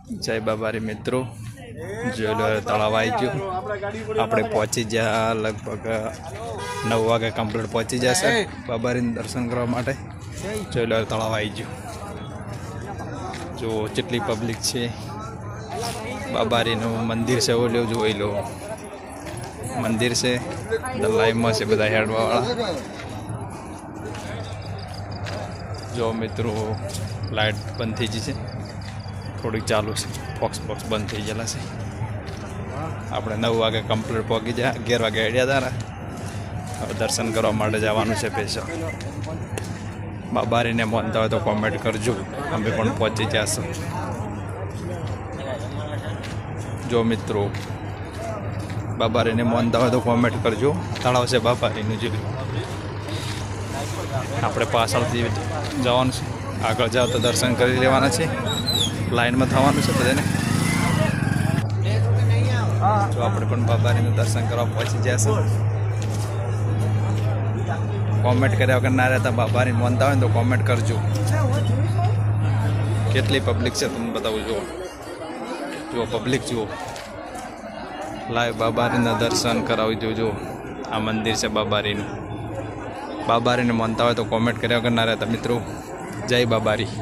જય બાબારી મિત્રો, જોઈ લો તળાવ આવી ગયું. આપણે પહોંચી ગયા લગભગ 9 વાગે કમ્પ્લીટ પહોંચી જશે બાબારીને દર્શન કરવા માટે. જોઈ લો તળાવ આવી ગયું. જો કેટલી પબ્લિક છે. બાબારીનું મંદિર છે, ઓલો જોઈ લો મંદિર છે. લાઈવમાં છે બધા હેડવાવાળા. જો મિત્રો લાઇટ બંધ થઈ ગઈ છે, થોડીક ચાલુ છે. બોક્સ બંધ થઈ ગયેલા છે. આપણે 9 વાગે કમ્પ્લીટ પહોંચી જાય. 11 વાગે હેડ્યા હતા. હવે દર્શન કરવા માટે જવાનું છે પૈસા. બાબારીને માનતા હોય તો કોમેન્ટ કરજો, અમે પણ પહોંચી જશું. જો મિત્રો બાબારીને માનતા હોય તો કોમેન્ટ કરજો. તળાવ છે બાબારીનું. જે આપણે પાછળથી જવાનું છે, આગળ જાઓ તો દર્શન કરી લેવાના છે. લાઈનમાં થવાનું છે બધાને. જો આપણે પણ બાબારીનું દર્શન કરવા પહોંચી જશે. કોમેન્ટ કર્યા વગર ના રહેતા બાબારીને માનતા હોય તો કોમેન્ટ કરજો. કેટલી પબ્લિક છે તમને બતાવું. જુઓ પબ્લિક જુઓ. લાઈવ બાબારીના દર્શન કરાવી દો. જો આ મંદિર છે બાબારીનું. બાબારીને માનતા હોય તો કોમેન્ટ કર્યા વગર ના રહેતા મિત્રો. જય બાબારી.